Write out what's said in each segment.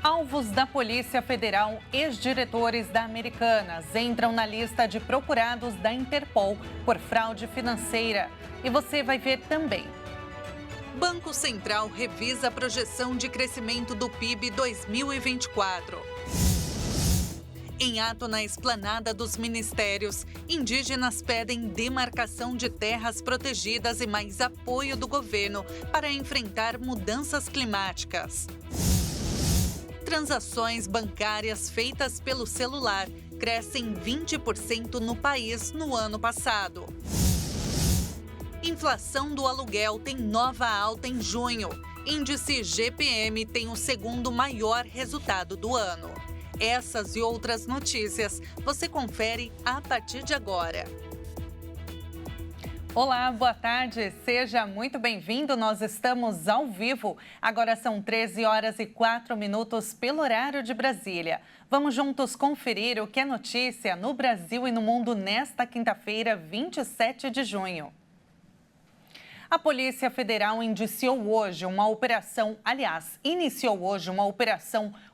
Alvos da Polícia Federal, ex-diretores da Americanas entram na lista de procurados da Interpol por fraude financeira. E você vai ver também. Banco Central revisa a projeção de crescimento do PIB 2024. Em ato na esplanada dos ministérios, indígenas pedem demarcação de terras protegidas e mais apoio do governo para enfrentar mudanças climáticas. Transações bancárias feitas pelo celular crescem 20% no país no ano passado. Inflação do aluguel tem nova alta em junho. Índice GPM tem o segundo maior resultado do ano. Essas e outras notícias você confere a partir de agora. Olá, boa tarde, seja muito bem-vindo. Nós estamos ao vivo. Agora são 13 horas e 4 minutos pelo horário de Brasília. Vamos juntos conferir o que é notícia no Brasil e no mundo nesta quinta-feira, 27 de junho. A Polícia Federal iniciou hoje uma operação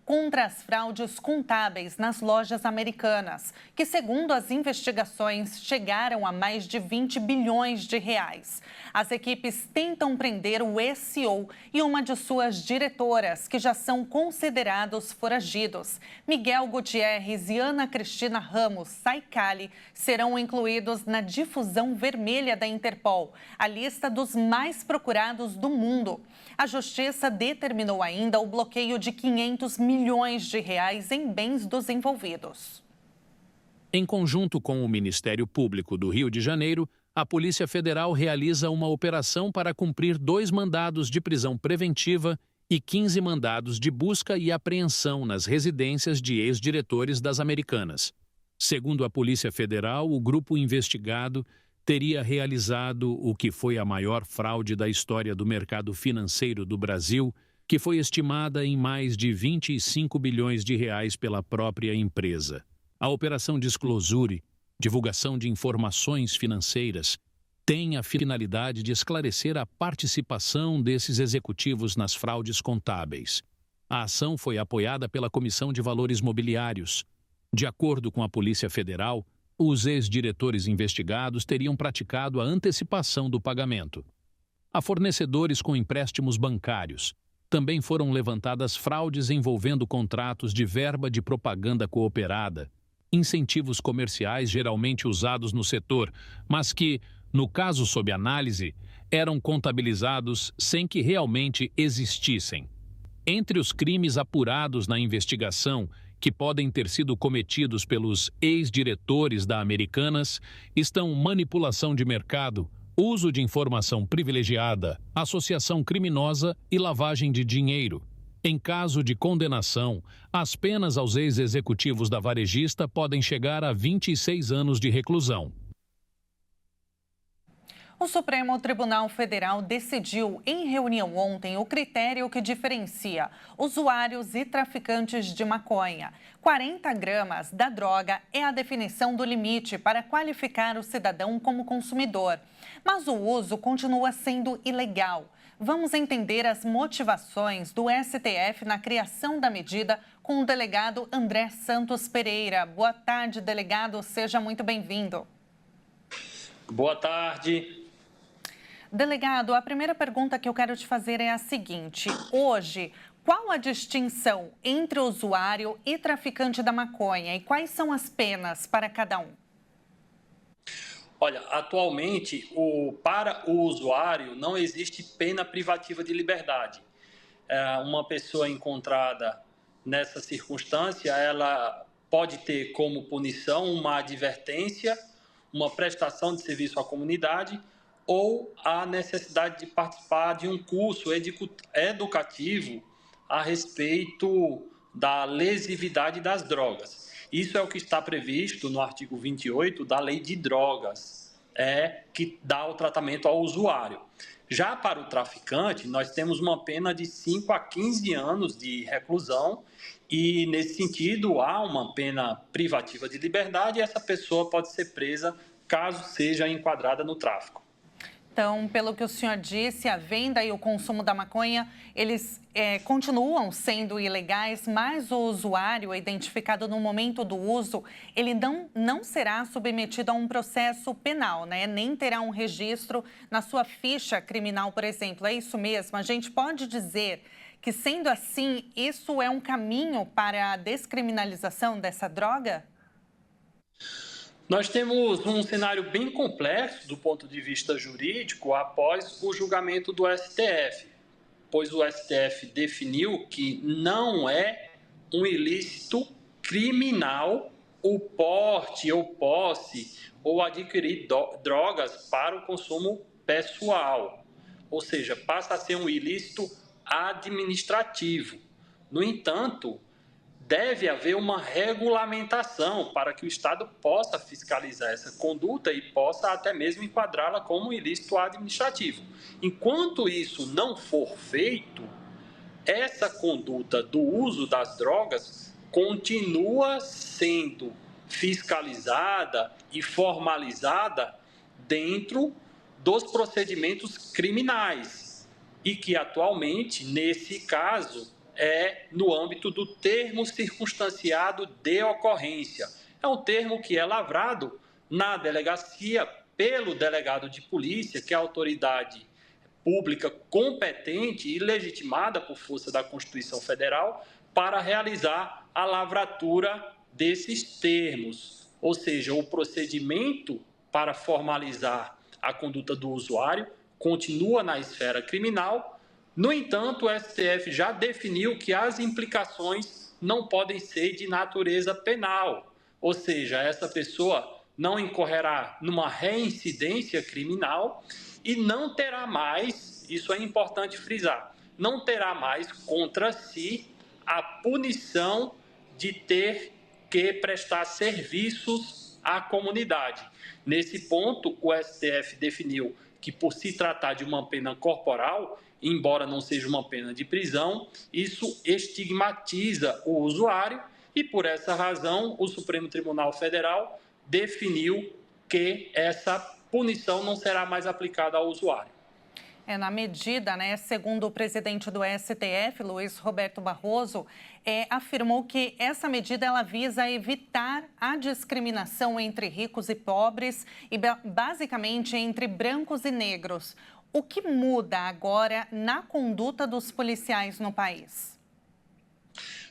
contra as fraudes contábeis nas lojas americanas, que, segundo as investigações, chegaram a mais de 20 bilhões de reais. As equipes tentam prender o CEO e uma de suas diretoras, que já são considerados foragidos. Miguel Gutierrez e Ana Cristina Ramos Saicali serão incluídos na difusão vermelha da Interpol, a lista dos mais procurados do mundo. A Justiça determinou ainda o bloqueio de 500 milhões de reais em bens dos envolvidos. Em conjunto com o Ministério Público do Rio de Janeiro, a Polícia Federal realiza uma operação para cumprir 2 mandados de prisão preventiva e 15 mandados de busca e apreensão nas residências de ex-diretores das Americanas. Segundo a Polícia Federal, o grupo investigado teria realizado o que foi a maior fraude da história do mercado financeiro do Brasil, que foi estimada em mais de 25 bilhões de reais pela própria empresa. A Operação Disclosure, divulgação de informações financeiras, tem a finalidade de esclarecer a participação desses executivos nas fraudes contábeis. A ação foi apoiada pela Comissão de Valores Mobiliários. De acordo com a Polícia Federal, os ex-diretores investigados teriam praticado a antecipação do pagamento. A fornecedores com empréstimos bancários. Também foram levantadas fraudes envolvendo contratos de verba de propaganda cooperada, incentivos comerciais geralmente usados no setor, mas que, no caso sob análise, eram contabilizados sem que realmente existissem. Entre os crimes apurados na investigação, que podem ter sido cometidos pelos ex-diretores da Americanas, estão manipulação de mercado, uso de informação privilegiada, associação criminosa e lavagem de dinheiro. Em caso de condenação, as penas aos ex-executivos da varejista podem chegar a 26 anos de reclusão. O Supremo Tribunal Federal decidiu em reunião ontem o critério que diferencia usuários e traficantes de maconha. 40 gramas da droga é a definição do limite para qualificar o cidadão como consumidor. Mas o uso continua sendo ilegal. Vamos entender as motivações do STF na criação da medida com o delegado André Santos Pereira. Boa tarde, delegado. Seja muito bem-vindo. Boa tarde. Delegado, a primeira pergunta que eu quero te fazer é a seguinte. Hoje, qual a distinção entre usuário e traficante da maconha e quais são as penas para cada um? Olha, atualmente, para o usuário não existe pena privativa de liberdade. Uma pessoa encontrada nessa circunstância, ela pode ter como punição uma advertência, uma prestação de serviço à comunidade ou a necessidade de participar de um curso educativo a respeito da lesividade das drogas. Isso é o que está previsto no artigo 28 da Lei de Drogas, que dá o tratamento ao usuário. Já para o traficante, nós temos uma pena de 5 a 15 anos de reclusão e, nesse sentido, há uma pena privativa de liberdade e essa pessoa pode ser presa caso seja enquadrada no tráfico. Então, pelo que o senhor disse, a venda e o consumo da maconha, eles continuam sendo ilegais, mas o usuário identificado no momento do uso, ele não será submetido a um processo penal, né? Nem terá um registro na sua ficha criminal, por exemplo. É isso mesmo? A gente pode dizer que, sendo assim, isso é um caminho para a descriminalização dessa droga? Nós temos um cenário bem complexo do ponto de vista jurídico após o julgamento do STF, pois o STF definiu que não é um ilícito criminal o porte ou posse ou adquirir drogas para o consumo pessoal, ou seja, passa a ser um ilícito administrativo. No entanto, deve haver uma regulamentação para que o Estado possa fiscalizar essa conduta e possa até mesmo enquadrá-la como um ilícito administrativo. Enquanto isso não for feito, essa conduta do uso das drogas continua sendo fiscalizada e formalizada dentro dos procedimentos criminais e que atualmente, nesse caso, é no âmbito do termo circunstanciado de ocorrência. É um termo que é lavrado na delegacia pelo delegado de polícia, que é a autoridade pública competente e legitimada por força da Constituição Federal para realizar a lavratura desses termos. Ou seja, o procedimento para formalizar a conduta do usuário continua na esfera criminal. No entanto, o STF já definiu que as implicações não podem ser de natureza penal, ou seja, essa pessoa não incorrerá numa reincidência criminal e não terá mais, isso é importante frisar, não terá mais contra si a punição de ter que prestar serviços à comunidade. Nesse ponto, o STF definiu que, por se tratar de uma pena corporal, embora não seja uma pena de prisão, isso estigmatiza o usuário e, por essa razão, o Supremo Tribunal Federal definiu que essa punição não será mais aplicada ao usuário. Na medida, né, segundo o presidente do STF, Luiz Roberto Barroso, afirmou que essa medida ela visa evitar a discriminação entre ricos e pobres e, basicamente, entre brancos e negros. O que muda agora na conduta dos policiais no país?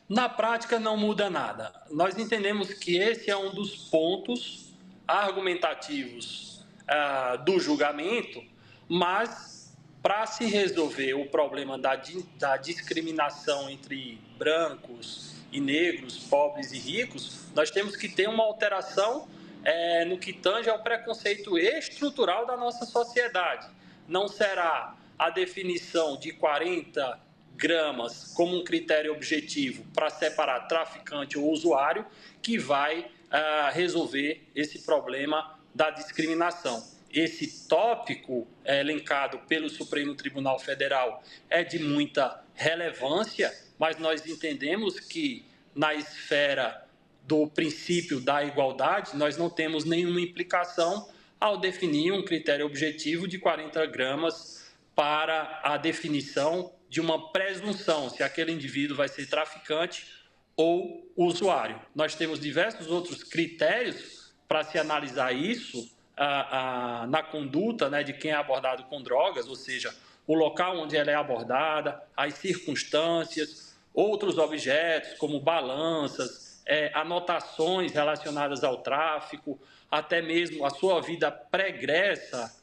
Na prática, não muda nada. Nós entendemos que esse é um dos pontos argumentativos do julgamento, mas para se resolver o problema da discriminação entre brancos e negros, pobres e ricos, nós temos que ter uma alteração no que tange ao preconceito estrutural da nossa sociedade. Não será a definição de 40 gramas como um critério objetivo para separar traficante ou usuário que vai resolver esse problema da discriminação. Esse tópico elencado pelo Supremo Tribunal Federal é de muita relevância, mas nós entendemos que na esfera do princípio da igualdade nós não temos nenhuma implicação ao definir um critério objetivo de 40 gramas para a definição de uma presunção, se aquele indivíduo vai ser traficante ou usuário. Nós temos diversos outros critérios para se analisar isso na conduta, né, de quem é abordado com drogas, ou seja, o local onde ela é abordada, as circunstâncias, outros objetos como balanças, anotações relacionadas ao tráfico, até mesmo a sua vida pregressa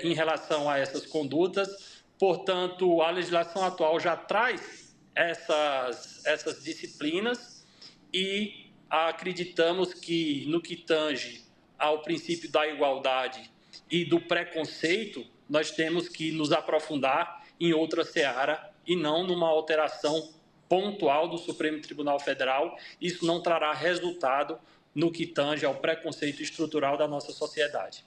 em relação a essas condutas. Portanto, a legislação atual já traz essas disciplinas e acreditamos que, no que tange ao princípio da igualdade e do preconceito, nós temos que nos aprofundar em outra seara e não numa alteração pontual do Supremo Tribunal Federal. Isso não trará resultado no que tange ao preconceito estrutural da nossa sociedade.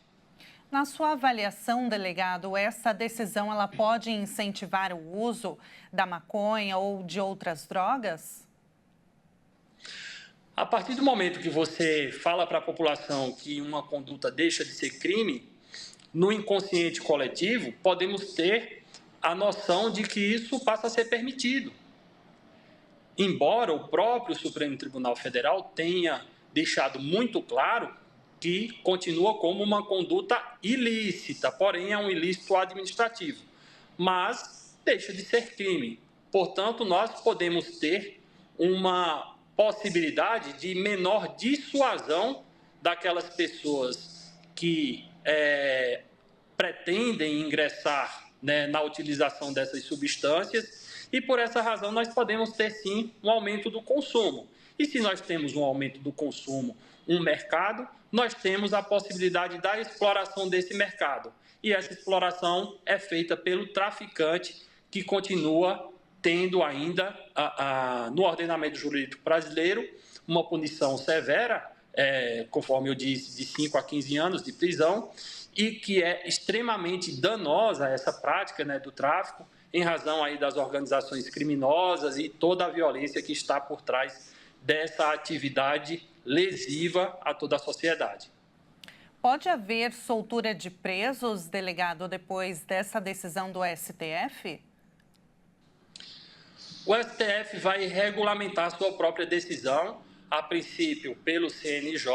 Na sua avaliação, delegado, essa decisão ela pode incentivar o uso da maconha ou de outras drogas? A partir do momento que você fala para a população que uma conduta deixa de ser crime, no inconsciente coletivo, podemos ter a noção de que isso passa a ser permitido. Embora o próprio Supremo Tribunal Federal tenha deixado muito claro que continua como uma conduta ilícita, porém é um ilícito administrativo, mas deixa de ser crime. Portanto, nós podemos ter uma possibilidade de menor dissuasão daquelas pessoas que pretendem ingressar, né, na utilização dessas substâncias, e por essa razão nós podemos ter sim um aumento do consumo. E se nós temos um aumento do consumo, um mercado, nós temos a possibilidade da exploração desse mercado. E essa exploração é feita pelo traficante, que continua tendo ainda, no ordenamento jurídico brasileiro, uma punição severa, conforme eu disse, de 5 a 15 anos de prisão, e que é extremamente danosa essa prática, né, do tráfico, em razão aí das organizações criminosas e toda a violência que está por trás dessa atividade lesiva a toda a sociedade. Pode haver soltura de presos, delegado, depois dessa decisão do STF? O STF vai regulamentar sua própria decisão, a princípio pelo CNJ,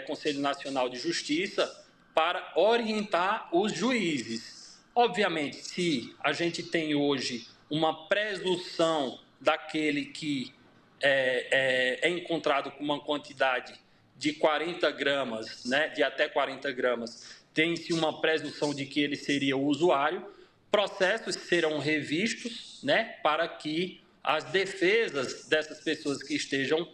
Conselho Nacional de Justiça, para orientar os juízes. Obviamente, se a gente tem hoje uma presunção daquele que é encontrado com uma quantidade de 40 gramas, né, de até 40 gramas, tem-se uma presunção de que ele seria o usuário, processos serão revistos, né, para que as defesas dessas pessoas que estejam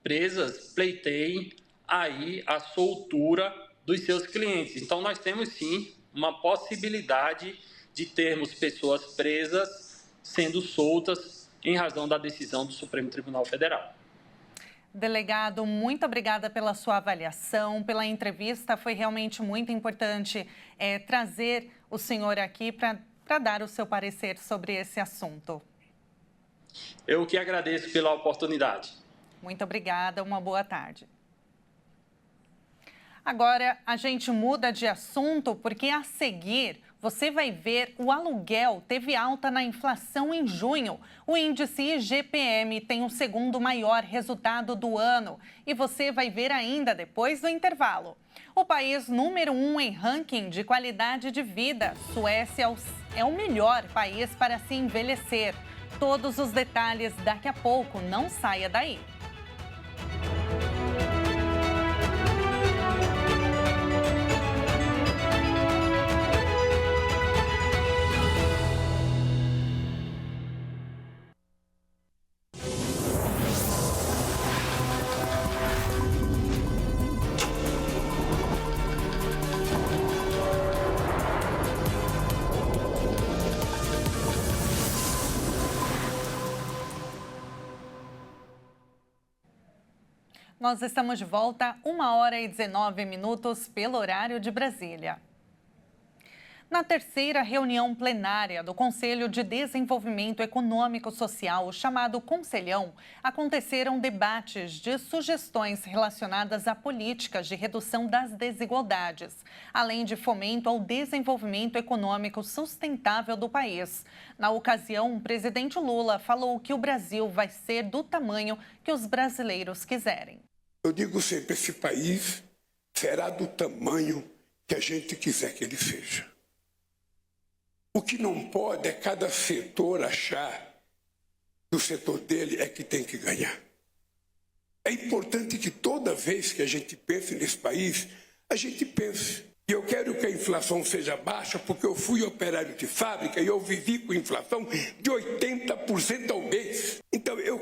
presas pleiteiem aí a soltura dos seus clientes. Então, nós temos sim uma possibilidade de termos pessoas presas sendo soltas em razão da decisão do Supremo Tribunal Federal. Delegado, muito obrigada pela sua avaliação, pela entrevista. Foi realmente muito importante trazer o senhor aqui para dar o seu parecer sobre esse assunto. Eu que agradeço pela oportunidade. Muito obrigada, uma boa tarde. Agora, a gente muda de assunto porque a seguir você vai ver o aluguel teve alta na inflação em junho. O índice IGPM tem o segundo maior resultado do ano e você vai ver ainda depois do intervalo. O país número 1 em ranking de qualidade de vida, Suécia é o melhor país para se envelhecer. Todos os detalhes daqui a pouco, não saia daí. Nós estamos de volta, 1h19 pelo horário de Brasília. Na terceira reunião plenária do Conselho de Desenvolvimento Econômico Social, chamado Conselhão, aconteceram debates de sugestões relacionadas a políticas de redução das desigualdades, além de fomento ao desenvolvimento econômico sustentável do país. Na ocasião, o presidente Lula falou que o Brasil vai ser do tamanho que os brasileiros quiserem. Eu digo sempre, esse país será do tamanho que a gente quiser que ele seja. O que não pode é cada setor achar que o setor dele é que tem que ganhar. É importante que toda vez que a gente pense nesse país, a gente pense. E eu quero que a inflação seja baixa, porque eu fui operário de fábrica e eu vivi com inflação de 80% ao mês. Então eu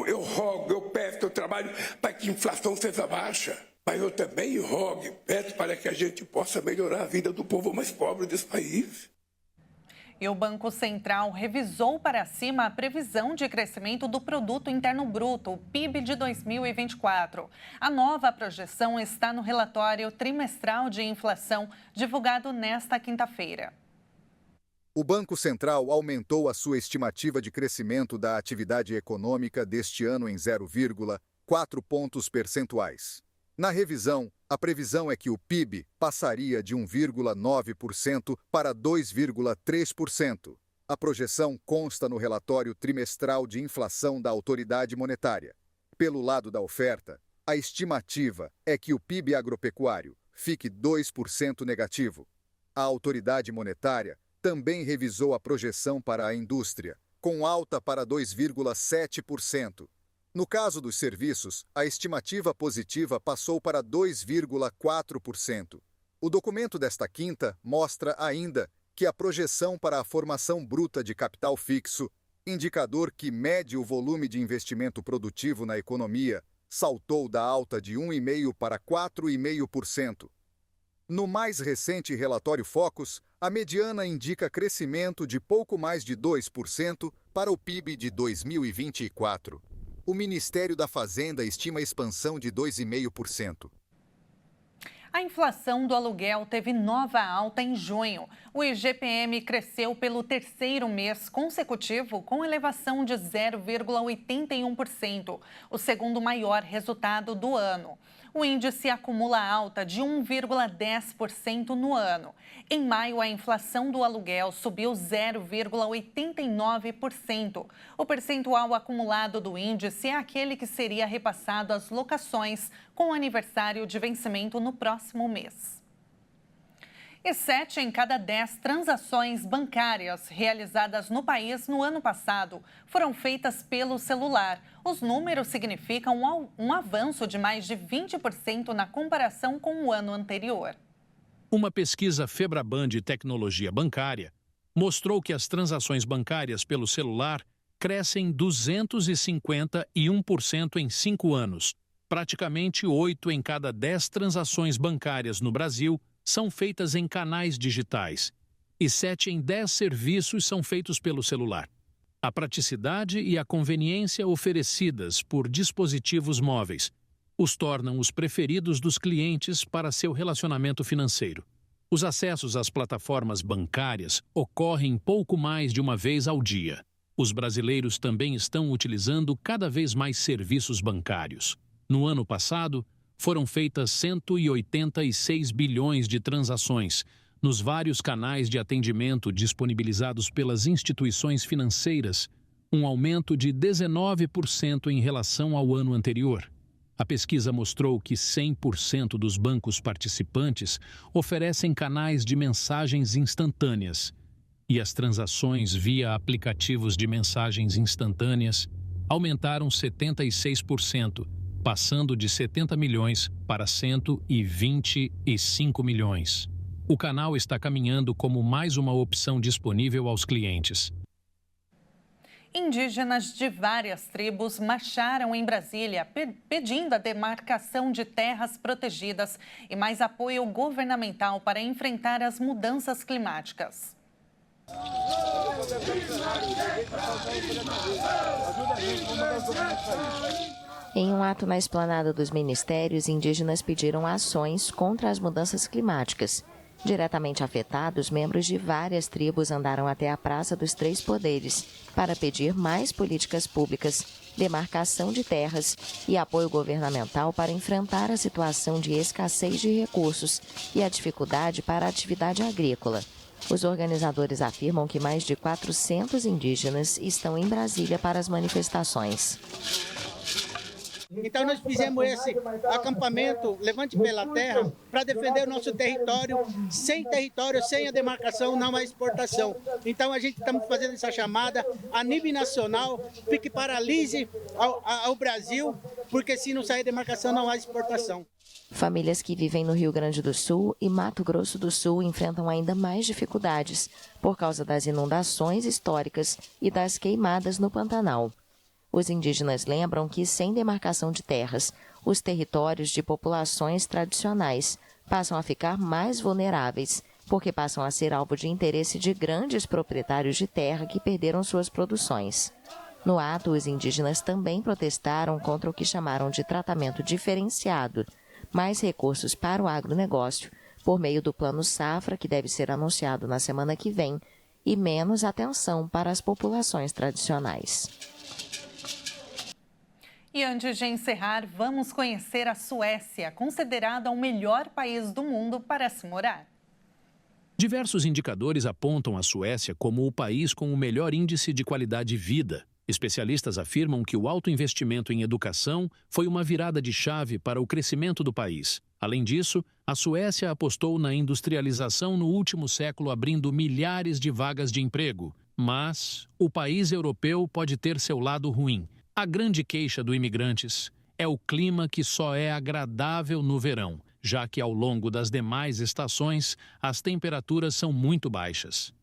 eu rogo, eu peço, eu trabalho para que a inflação seja baixa. Mas eu também rogo e peço para que a gente possa melhorar a vida do povo mais pobre desse país. E o Banco Central revisou para cima a previsão de crescimento do Produto Interno Bruto, o PIB de 2024. A nova projeção está no relatório trimestral de inflação, divulgado nesta quinta-feira. O Banco Central aumentou a sua estimativa de crescimento da atividade econômica deste ano em 0,4 pontos percentuais. Na revisão, a previsão é que o PIB passaria de 1,9% para 2,3%. A projeção consta no relatório trimestral de inflação da autoridade monetária. Pelo lado da oferta, a estimativa é que o PIB agropecuário fique 2% negativo. A autoridade monetária também revisou a projeção para a indústria, com alta para 2,7%. No caso dos serviços, a estimativa positiva passou para 2,4%. O documento desta quinta mostra ainda que a projeção para a formação bruta de capital fixo, indicador que mede o volume de investimento produtivo na economia, saltou da alta de 1,5% para 4,5%. No mais recente relatório Focus, a mediana indica crescimento de pouco mais de 2% para o PIB de 2024. O Ministério da Fazenda estima expansão de 2,5%. A inflação do aluguel teve nova alta em junho. O IGPM cresceu pelo terceiro mês consecutivo, com elevação de 0,81%, o segundo maior resultado do ano. O índice acumula alta de 1,10% no ano. Em maio, a inflação do aluguel subiu 0,89%. O percentual acumulado do índice é aquele que seria repassado às locações com aniversário de vencimento no próximo mês. E 7 em cada 10 transações bancárias realizadas no país no ano passado foram feitas pelo celular. Os números significam um avanço de mais de 20% na comparação com o ano anterior. Uma pesquisa Febraban de tecnologia bancária mostrou que as transações bancárias pelo celular crescem 251% em 5 anos. Praticamente 8 em cada 10 transações bancárias no Brasil são feitas em canais digitais e 7 em 10 serviços são feitos pelo celular. A praticidade e a conveniência oferecidas por dispositivos móveis os tornam os preferidos dos clientes para seu relacionamento financeiro. Os acessos às plataformas bancárias ocorrem pouco mais de uma vez ao dia. Os brasileiros também estão utilizando cada vez mais serviços bancários. No ano passado, foram feitas 186 bilhões de transações nos vários canais de atendimento disponibilizados pelas instituições financeiras, um aumento de 19% em relação ao ano anterior. A pesquisa mostrou que 100% dos bancos participantes oferecem canais de mensagens instantâneas e as transações via aplicativos de mensagens instantâneas aumentaram 76%, passando de 70 milhões para 125 milhões. O canal está caminhando como mais uma opção disponível aos clientes. Indígenas de várias tribos marcharam em Brasília pedindo a demarcação de terras protegidas e mais apoio governamental para enfrentar as mudanças climáticas. Em um ato na esplanada dos ministérios, indígenas pediram ações contra as mudanças climáticas. Diretamente afetados, membros de várias tribos andaram até a Praça dos Três Poderes para pedir mais políticas públicas, demarcação de terras e apoio governamental para enfrentar a situação de escassez de recursos e a dificuldade para a atividade agrícola. Os organizadores afirmam que mais de 400 indígenas estão em Brasília para as manifestações. Então nós fizemos esse acampamento Levante pela Terra para defender o nosso território, sem a demarcação, não há exportação. Então a gente estamos fazendo essa chamada a nível nacional, que paralise ao Brasil, porque se não sair demarcação não há exportação. Famílias que vivem no Rio Grande do Sul e Mato Grosso do Sul enfrentam ainda mais dificuldades por causa das inundações históricas e das queimadas no Pantanal. Os indígenas lembram que, sem demarcação de terras, os territórios de populações tradicionais passam a ficar mais vulneráveis, porque passam a ser alvo de interesse de grandes proprietários de terra que perderam suas produções. No ato, os indígenas também protestaram contra o que chamaram de tratamento diferenciado, mais recursos para o agronegócio, por meio do Plano Safra, que deve ser anunciado na semana que vem, e menos atenção para as populações tradicionais. E antes de encerrar, vamos conhecer a Suécia, considerada o melhor país do mundo para se morar. Diversos indicadores apontam a Suécia como o país com o melhor índice de qualidade de vida. Especialistas afirmam que o alto investimento em educação foi uma virada de chave para o crescimento do país. Além disso, a Suécia apostou na industrialização no último século, abrindo milhares de vagas de emprego. Mas o país europeu pode ter seu lado ruim. A grande queixa dos imigrantes é o clima, que só é agradável no verão, já que ao longo das demais estações as temperaturas são muito baixas.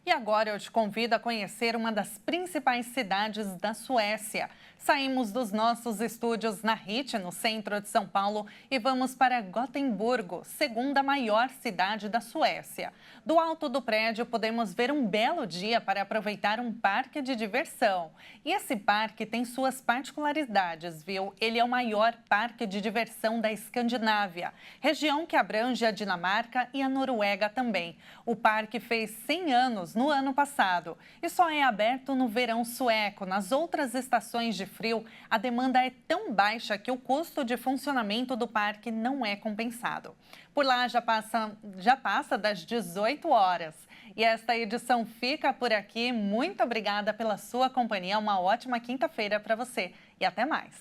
E agora eu te convido a conhecer uma das principais cidades da Suécia. Saímos dos nossos estúdios na HIT, no centro de São Paulo, e vamos para Gotemburgo, segunda maior cidade da Suécia. Do alto do prédio, podemos ver um belo dia para aproveitar um parque de diversão. E esse parque tem suas particularidades, viu? Ele é o maior parque de diversão da Escandinávia, região que abrange a Dinamarca e a Noruega também. O parque fez 100 anos no ano passado e só é aberto no verão sueco. Nas outras estações de frio, a demanda é tão baixa que o custo de funcionamento do parque não é compensado. Por lá já passa das 18 horas. E esta edição fica por aqui. Muito obrigada pela sua companhia. Uma ótima quinta-feira para você e até mais.